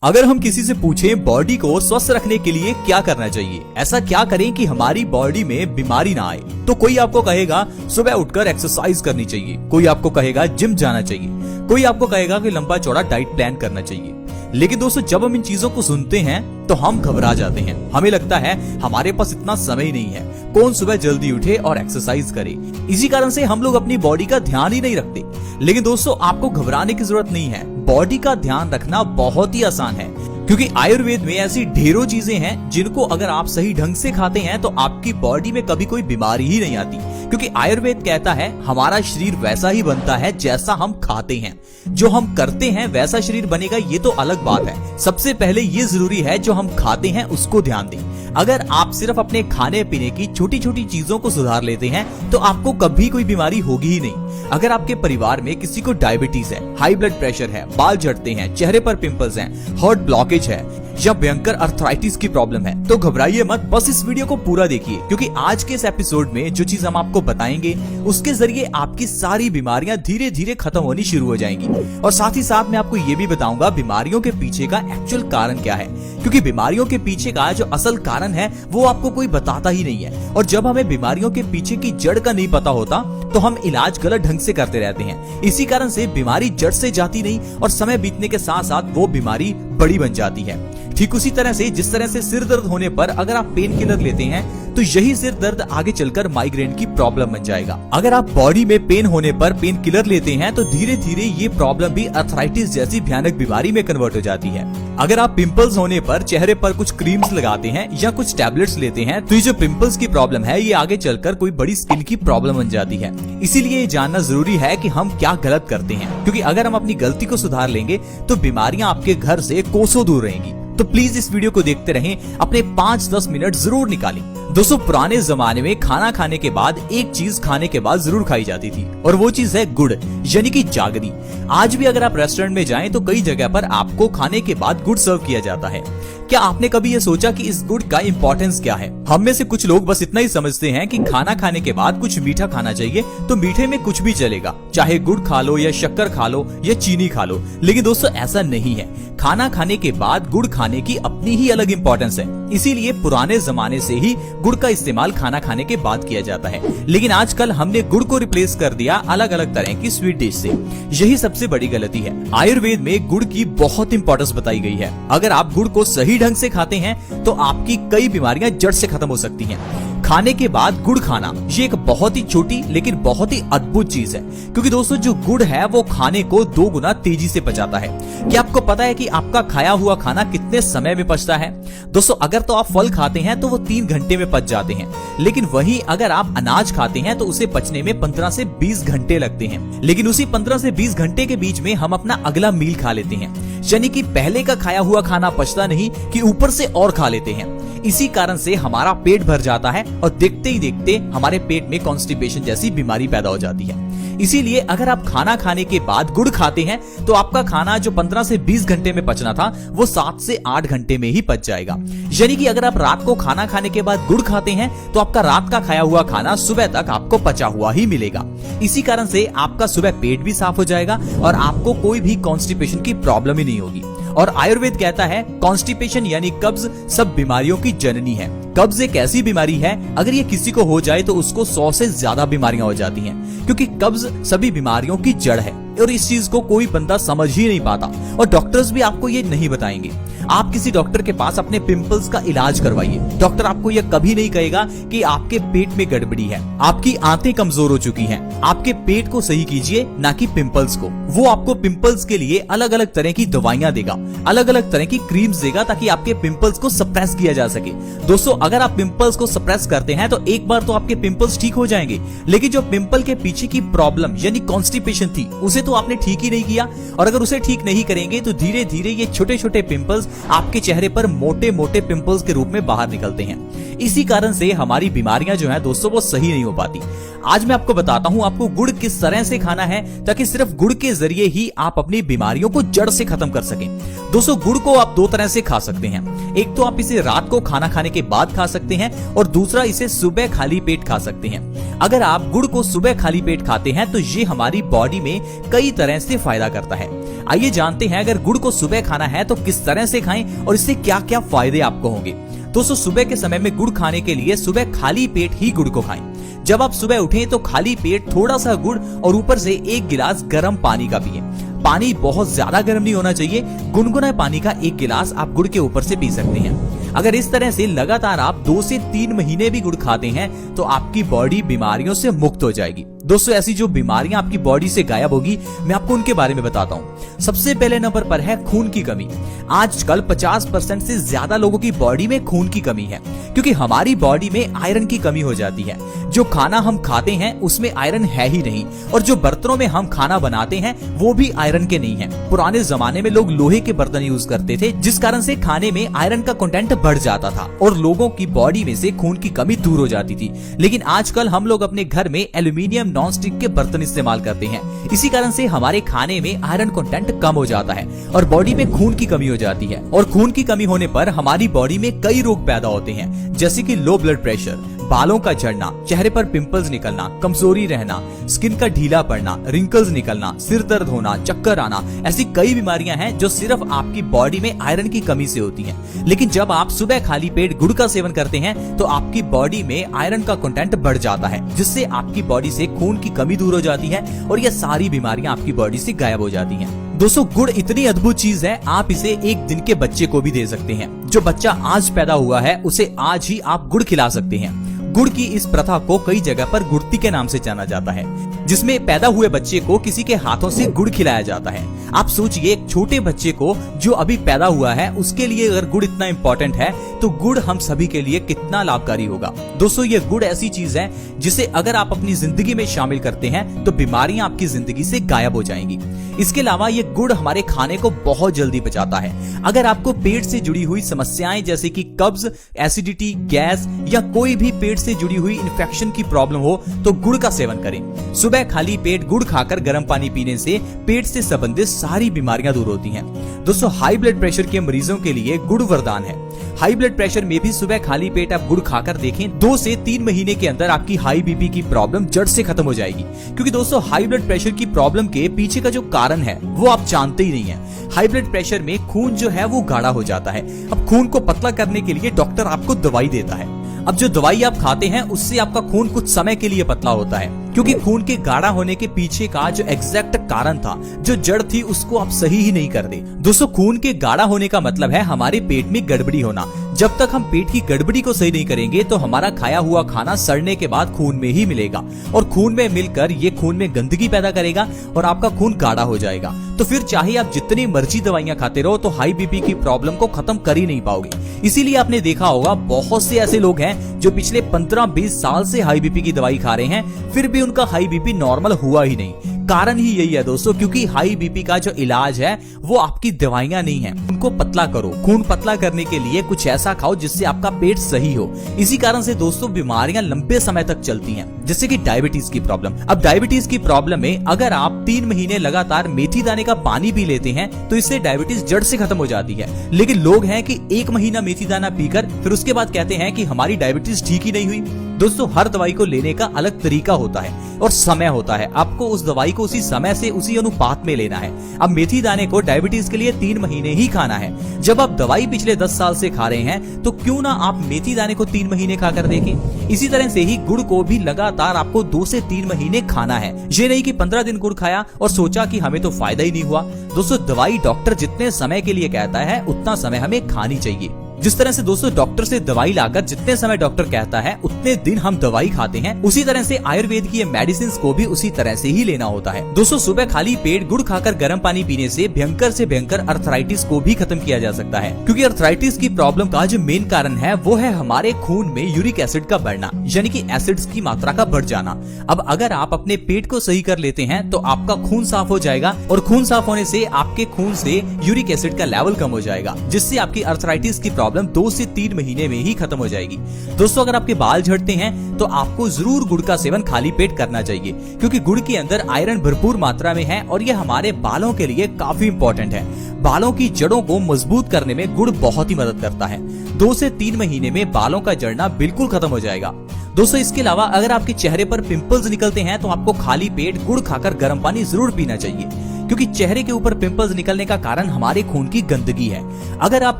अगर हम किसी से पूछें बॉडी को स्वस्थ रखने के लिए क्या करना चाहिए, ऐसा क्या करें कि हमारी बॉडी में बीमारी ना आए, तो कोई आपको कहेगा सुबह उठकर एक्सरसाइज करनी चाहिए, कोई आपको कहेगा जिम जाना चाहिए, कोई आपको कहेगा कि लंबा चौड़ा डाइट प्लान करना चाहिए। लेकिन दोस्तों, जब हम इन चीजों को सुनते हैं तो हम घबरा जाते हैं। हमें लगता है हमारे पास इतना समय नहीं है, कौन सुबह जल्दी उठे और एक्सरसाइज करे। इसी कारण से हम लोग अपनी बॉडी का ध्यान ही नहीं रखते। लेकिन दोस्तों, आपको घबराने की जरूरत नहीं है। बॉडी का ध्यान रखना बहुत ही आसान है, क्योंकि आयुर्वेद में ऐसी ढेरों चीजें हैं जिनको अगर आप सही ढंग से खाते हैं तो आपकी बॉडी में कभी कोई बीमारी ही नहीं आती। क्योंकि आयुर्वेद कहता है हमारा शरीर वैसा ही बनता है जैसा हम खाते हैं। जो हम करते हैं वैसा शरीर बनेगा, ये तो अलग बात है। सबसे पहले ये जरूरी है जो हम खाते हैं उसको ध्यान दें। अगर आप सिर्फ अपने खाने पीने की छोटी छोटी चीजों को सुधार लेते हैं तो आपको कभी कोई बीमारी होगी ही नहीं। अगर आपके परिवार में किसी को डायबिटीज है, हाई ब्लड प्रेशर है, बाल झड़ते हैं, चेहरे पर पिंपल्स हैं, हार्ट ब्लॉकेज है या भयंकर अर्थराइटिस की प्रॉब्लम है, तो घबराइए मत, बस इस वीडियो को पूरा देखिए। क्योंकि आज के इस एपिसोड में जो चीज हम आपको बताएंगे उसके जरिए आपकी सारी बीमारियां धीरे धीरे खत्म होनी शुरू हो जाएंगी। और साथ ही साथ मैं आपको ये भी बताऊंगा बीमारियों के पीछे का एक्चुअल कारण क्या है। क्योंकि बीमारियों के पीछे का जो असल कारण है वो आपको कोई बताता ही नहीं है। और जब हमें बीमारियों के पीछे की जड़ का नहीं पता होता तो हम इलाज गलत ढंग से करते रहते हैं। इसी कारण से बीमारी जड़ से जाती नहीं और समय बीतने के साथ साथ वो बीमारी बड़ी बन जाती है। ठीक उसी तरह से जिस तरह से सिर दर्द होने पर अगर आप पेन किलर लेते हैं तो यही सिर दर्द आगे चलकर माइग्रेन की प्रॉब्लम बन जाएगा। अगर आप बॉडी में पेन होने पर पेन किलर लेते हैं तो धीरे धीरे ये प्रॉब्लम भी अर्थराइटिस जैसी भयानक बीमारी में कन्वर्ट हो जाती है। अगर आप पिंपल्स होने पर चेहरे पर कुछ क्रीम्स लगाते हैं या कुछ टैबलेट्स लेते हैं तो ये जो पिंपल्स की प्रॉब्लम है ये आगे चलकर कोई बड़ी स्किन की प्रॉब्लम बन जाती है। इसीलिए ये जानना जरूरी है कि हम क्या गलत करते हैं, क्योंकि अगर हम अपनी गलती को सुधार लेंगे तो बीमारियां आपके घर से कोसों दूर रहेंगी। तो प्लीज इस वीडियो को देखते रहें, अपने 5-10 मिनट जरूर निकालें। दोस्तों, पुराने जमाने में खाना खाने के बाद एक चीज खाने के बाद जरूर खाई जाती थी और वो चीज है गुड़, यानी कि जागरी। आज भी अगर आप रेस्टोरेंट में जाएं तो कई जगह पर आपको खाने के बाद गुड़ सर्व किया जाता है। क्या आपने कभी ये सोचा कि इस गुड़ का इंपॉर्टेंस क्या है? हम में से कुछ लोग बस इतना ही समझते हैं कि खाना खाने के बाद कुछ मीठा खाना चाहिए, तो मीठे में कुछ भी चलेगा, चाहे गुड़ खा लो या शक्कर खा लो या चीनी खा लो। लेकिन दोस्तों, ऐसा नहीं है। खाना खाने के बाद गुड़ खाने की अपनी ही अलग इंपॉर्टेंस है। इसीलिए पुराने जमाने से ही गुड़ का इस्तेमाल खाना खाने के बाद किया जाता है। लेकिन आजकल हमने गुड़ को रिप्लेस कर दिया अलग अलग तरह की स्वीट डिश से। यही सबसे बड़ी गलती है। आयुर्वेद में गुड़ की बहुत इंपॉर्टेंस बताई गई है। अगर आप गुड़ को सही ढंग से खाते हैं तो आपकी कई बीमारियां जड़ से खत्म हो सकती हैं। खाने के बाद गुड़ खाना ये एक बहुत ही छोटी लेकिन बहुत ही अद्भुत चीज है, क्योंकि दोस्तों जो गुड़ है वो खाने को 2 गुना तेजी से पचाता है। क्या आपको पता है कि आपका खाया हुआ खाना कितने समय में पचता है? दोस्तों, अगर तो आप फल खाते हैं तो वो 3 घंटे में पच जाते हैं, लेकिन वहीं अगर आप अनाज खाते हैं तो उसे पचने में 15 से 20 घंटे लगते हैं। लेकिन उसी 15 से 20 घंटे के बीच में हम अपना अगला मील खा लेते हैं, यानी कि पहले का खाया हुआ खाना पचता नहीं कि ऊपर से और खा लेते हैं। इसी कारण से हमारा पेट भर जाता है और देखते ही देखते हमारे पेट में कॉन्स्टिपेशन जैसी बीमारी पैदा हो जाती है। इसीलिए अगर आप खाना खाने के बाद गुड़ खाते हैं तो आपका खाना जो 15 से 20 घंटे में पचना था वो 7 से 8 घंटे में ही पच जाएगा। यानी कि अगर आप रात को खाना खाने के बाद गुड़ खाते हैं तो आपका रात का खाया हुआ खाना सुबह तक आपको पचा हुआ ही मिलेगा। इसी कारण से आपका सुबह पेट भी साफ हो जाएगा और आपको कोई भी कॉन्स्टिपेशन की प्रॉब्लम ही नहीं होगी। और आयुर्वेद कहता है कॉन्स्टिपेशन यानी कब्ज सब बीमारियों की जननी है। कब्ज एक ऐसी बीमारी है, अगर ये किसी को हो जाए तो उसको 100 से ज्यादा बीमारियां हो जाती हैं, क्योंकि कब्ज सभी बीमारियों की जड़ है। और इस चीज को कोई बंदा समझ ही नहीं पाता और डॉक्टर्स भी आपको ये नहीं बताएंगे। आप किसी डॉक्टर के पास अपने पिंपल्स का इलाज करवाइए, डॉक्टर आपको यह कभी नहीं कहेगा कि आपके पेट में गड़बड़ी है, आपकी आंतें कमजोर हो चुकी हैं। आपके पेट को सही कीजिए, ना कि पिंपल्स को। वो आपको पिंपल्स के लिए अलग अलग तरह की दवाइयां देगा, अलग अलग तरह की क्रीम्स देगा, ताकि आपके पिंपल्स को सप्रेस किया जा सके। दोस्तों, अगर आप पिंपल्स को सप्रेस करते हैं तो एक बार तो आपके पिंपल्स ठीक हो जाएंगे, लेकिन जो पिंपल के पीछे की प्रॉब्लम यानी कॉन्स्टिपेशन थी उसे तो आपने ठीक ही नहीं किया। और अगर उसे ठीक नहीं करेंगे तो धीरे धीरे ये छोटे छोटे पिंपल्स आपके चेहरे पर मोटे मोटे पिंपल्स के रूप में बाहर निकलते हैं। इसी कारण से हमारी बीमारियां जो है दोस्तों वो सही नहीं हो पाती। आज मैं आपको बताता हूं आपको गुड़ किस तरह से खाना है ताकि सिर्फ गुड़ के जरिए ही आप अपनी बीमारियों को जड़ से खत्म कर सकें। दोस्तों, गुड़ को आप 2 तरह से खा सकते हैं। एक तो आप इसे रात को खाना खाने के बाद खा सकते हैं और दूसरा इसे सुबह खाली पेट खा सकते हैं। अगर आप गुड़ को सुबह खाली पेट खाते हैं तो ये हमारी बॉडी में कई तरह से फायदा करता है। आइए जानते हैं अगर गुड़ को सुबह खाना है तो किस तरह से खाएं और इससे क्या क्या फायदे आपको होंगे। दोस्तों सुबह के समय में गुड़ खाने के लिए सुबह खाली पेट ही गुड़ को खाएं। जब आप सुबह उठें तो खाली पेट थोड़ा सा गुड़ और ऊपर से 1 गिलास गर्म पानी का पिएं। पानी बहुत ज्यादा गर्म नहीं होना चाहिए, गुनगुना पानी का 1 गिलास आप गुड़ के ऊपर से पी सकते हैं। अगर इस तरह से लगातार आप 2 से 3 महीने भी गुड़ खाते हैं तो आपकी बॉडी बीमारियों से मुक्त हो जाएगी। दोस्तों ऐसी जो बीमारियां आपकी बॉडी से गायब होगी मैं आपको उनके बारे में बताता हूँ। सबसे पहले नंबर पर है खून की कमी। आजकल 50% से ज्यादा लोगों की बॉडी में खून की कमी है क्योंकि हमारी बॉडी में आयरन की कमी हो जाती है। जो खाना हम खाते हैं उसमें आयरन है ही नहीं और जो बर्तनों में हम खाना बनाते हैं वो भी आयरन के नहीं है। पुराने जमाने में लोग लोहे के बर्तन यूज करते थे जिस कारण से खाने में आयरन का कंटेंट बढ़ जाता था और लोगों की बॉडी में से खून की कमी दूर हो जाती थी। लेकिन आजकल हम लोग अपने घर में एल्यूमिनियम नॉन स्टिक के बर्तन इस्तेमाल करते हैं। इसी कारण से हमारे खाने में आयरन कंटेंट कम हो जाता है और बॉडी में खून की कमी हो जाती है। और खून की कमी होने पर हमारी बॉडी में कई रोग पैदा होते हैं जैसे कि लो ब्लड प्रेशर, बालों का झड़ना, चेहरे पर पिंपल्स निकलना, कमजोरी रहना, स्किन का ढीला पड़ना, रिंकल्स निकलना, सिर दर्द होना, चक्कर आना। ऐसी कई बीमारियां हैं जो सिर्फ आपकी बॉडी में आयरन की कमी से होती हैं। लेकिन जब आप सुबह खाली पेट गुड़ का सेवन करते हैं तो आपकी बॉडी में आयरन का कंटेंट बढ़ जाता है जिससे आपकी बॉडी से खून की कमी दूर हो जाती है और ये सारी बीमारियां आपकी बॉडी से गायब हो जाती हैं। दोस्तों गुड़ इतनी अद्भुत चीज है, आप इसे 1 दिन के बच्चे को भी दे सकते हैं। जो बच्चा आज पैदा हुआ है उसे आज ही आप गुड़ खिला सकते हैं। गुड़ की इस प्रथा को कई जगह पर गुड़ती के नाम से जाना जाता है जिसमें पैदा हुए बच्चे को किसी के हाथों से गुड़ खिलाया जाता है। आप सोचिए एक छोटे बच्चे को जो अभी पैदा हुआ है उसके लिए अगर गुड़ इतना इम्पोर्टेंट है तो गुड़ हम सभी के लिए कितना लाभकारी होगा। दोस्तों ये गुड़ ऐसी चीज है जिसे अगर आप अपनी जिंदगी में शामिल करते हैं तो बीमारियां आपकी जिंदगी से गायब हो जाएंगी। इसके अलावा ये गुड़ हमारे खाने को बहुत जल्दी पचाता है। अगर आपको पेट से जुड़ी हुई समस्याएं जैसे कि कब्ज, एसिडिटी, गैस या कोई भी पेट से जुड़ी हुई इन्फेक्शन की प्रॉब्लम हो तो गुड़ का सेवन करें। सुबह खाली पेट गुड़ खाकर गर्म पानी पीने से पेट से संबंधित सारी बीमारियां दूर होती हैं। दोस्तों हाई ब्लड प्रेशर के मरीजों के लिए गुड़ वरदान है। हाई ब्लड प्रेशर में भी सुबह खाली पेट आप गुड़ खाकर देखें, 2 से 3 महीने के अंदर आपकी हाई बीपी की प्रॉब्लम जड़ से खत्म हो जाएगी। क्योंकि दोस्तों हाई ब्लड प्रेशर की प्रॉब्लम के पीछे का जो कारण है वो आप जानते ही नहीं है। हाई ब्लड प्रेशर में खून जो है वो गाढ़ा हो जाता है। अब खून को पतला करने के लिए डॉक्टर आपको दवाई देता है। अब जो दवाई आप खाते हैं उससे आपका खून कुछ समय के लिए पतला होता है क्योंकि खून के गाढ़ा होने के पीछे का जो एग्जैक्ट कारण था, जो जड़ थी, उसको आप सही ही नहीं करते। दोस्तों खून के गाढ़ा होने का मतलब है हमारे पेट में गड़बड़ी होना। जब तक हम पेट की गड़बड़ी को सही नहीं करेंगे तो हमारा खाया हुआ खाना सड़ने के बाद खून में ही मिलेगा और खून में मिलकर ये खून में गंदगी पैदा करेगा और आपका खून गाढ़ा हो जाएगा। तो फिर चाहे आप जितनी मर्जी दवाइयां खाते रहो तो हाई बीपी की प्रॉब्लम को खत्म कर ही नहीं पाओगे। इसीलिए आपने देखा होगा बहुत से ऐसे लोग हैं जो पिछले 15-20 साल से हाई बीपी की दवाई खा रहे हैं फिर भी उनका हाई बीपी नॉर्मल हुआ ही नहीं। कारण ही यही है दोस्तों, क्योंकि हाई बीपी का जो इलाज है वो आपकी दवाइयां नहीं है। उनको पतला करो। खून पतला करने के लिए कुछ ऐसा खाओ जिससे आपका पेट सही हो। इसी कारण से दोस्तों बीमारियां लंबे समय तक चलती हैं, जैसे कि डायबिटीज की प्रॉब्लम। अब डायबिटीज की प्रॉब्लम में अगर आप 3 महीने लगातार मेथी दाने का पानी पी लेते हैं तो इससे डायबिटीज जड़ से खत्म हो जाती है। लेकिन लोग हैं कि 1 महीना मेथी दाना पीकर फिर उसके बाद कहते हैं कि हमारी डायबिटीज ठीक ही नहीं हुई। दोस्तों हर दवाई को लेने का अलग तरीका होता है और समय होता है। आपको उस दवाई को उसी समय से उसी अनुपात में लेना है। अब मेथी दाने को डायबिटीज के लिए 3 महीने ही खाना है। जब आप दवाई पिछले 10 साल से खा रहे हैं तो क्यों ना आप मेथी दाने को 3 महीने खाकर देखें। इसी तरह से ही गुड़ को भी लगातार आपको 2 से 3 महीने खाना है। ये नहीं कि 15 दिन गुड़ खाया और सोचा कि हमें तो फायदा ही नहीं हुआ। दोस्तों दवाई डॉक्टर जितने समय के लिए कहता है उतना समय हमें खानी चाहिए। जिस तरह से दोस्तों डॉक्टर से दवाई लाकर जितने समय डॉक्टर कहता है उतने दिन हम दवाई खाते हैं, उसी तरह से आयुर्वेद की ये मेडिसिन को भी उसी तरह से ही लेना होता है। दोस्तों सुबह खाली पेट गुड़ खाकर गर्म पानी पीने से भयंकर से भयंकर अर्थराइटिस को भी खत्म किया जा सकता है। क्योंकि अर्थराइटिस की प्रॉब्लम का जो मेन कारण है वो है हमारे खून में यूरिक एसिड का बढ़ना, यानी कि एसिड्स की मात्रा का बढ़ जाना। अब अगर आप अपने पेट को सही कर लेते हैं तो आपका खून साफ हो जाएगा और खून साफ होने से आपके खून से यूरिक एसिड का लेवल कम हो जाएगा, जिससे आपकी अर्थराइटिस की प्रॉब्लम 2 से 3 महीने में ही खत्म हो जाएगी। दोस्तों अगर आपके बाल झड़ते हैं तो आपको जरूर गुड़ का सेवन खाली पेट करना चाहिए, क्योंकि गुड़ के अंदर आयरन भरपूर मात्रा में है और यह हमारे बालों के लिए काफी इंपॉर्टेंट है। बालों की जड़ों को मजबूत करने में गुड़ बहुत ही मदद करता है। 2 से 3 महीने में बालों का झड़ना बिल्कुल खत्म हो जाएगा। दोस्तों इसके अलावा अगर आपके चेहरे पर पिंपल्स निकलते हैं तो आपको खाली पेट गुड़ खाकर गर्म पानी जरूर पीना चाहिए, क्योंकि चेहरे के ऊपर पिंपल्स निकलने का कारण हमारे खून की गंदगी है। अगर आप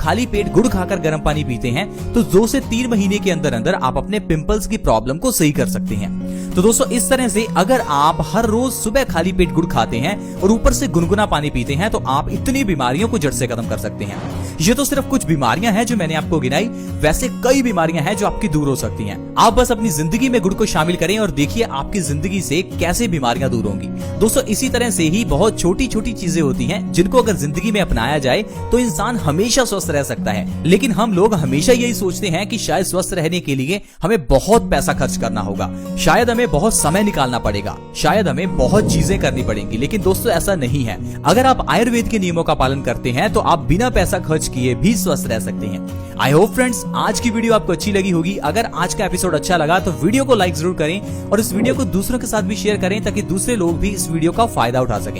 खाली पेट गुड़ खाकर गर्म पानी पीते हैं तो 2 से 3 महीने के अंदर अंदर आप अपने पिंपल्स की प्रॉब्लम को सही कर सकते हैं। तो दोस्तों इस तरह से अगर आप हर रोज सुबह खाली पेट गुड़ खाते हैं और ऊपर से गुनगुना पानी पीते हैं तो आप इतनी बीमारियों को जड़ से खत्म कर सकते हैं। ये तो सिर्फ कुछ बीमारियां हैं जो मैंने आपको गिनाई, वैसे कई बीमारियां हैं जो आपकी दूर हो सकती हैं। आप बस अपनी जिंदगी में गुड़ को शामिल करें और देखिए आपकी जिंदगी से कैसे बीमारियां दूर होंगी। दोस्तों इसी तरह से ही बहुत छोटी छोटी चीजें होती हैं जिनको अगर जिंदगी में अपनाया जाए तो इंसान हमेशा स्वस्थ रह सकता है। लेकिन हम लोग हमेशा यही सोचते हैं कि शायद स्वस्थ रहने के लिए हमें बहुत पैसा खर्च करना होगा, शायद हमें बहुत समय निकालना पड़ेगा, शायद हमें बहुत चीजें करनी पड़ेंगी। लेकिन दोस्तों ऐसा नहीं है। अगर आप आयुर्वेद के नियमों का पालन करते हैं तो आप बिना पैसा खर्च किए भी स्वस्थ रह सकते हैं। आई होप फ्रेंड्स आज की वीडियो आपको अच्छी लगी होगी। अगर आज का एपिसोड अच्छा लगा तो वीडियो को लाइक जरूर करें और इस वीडियो को दूसरों के साथ भी शेयर करें ताकि दूसरे लोग भी इस वीडियो का फायदा उठा सकें।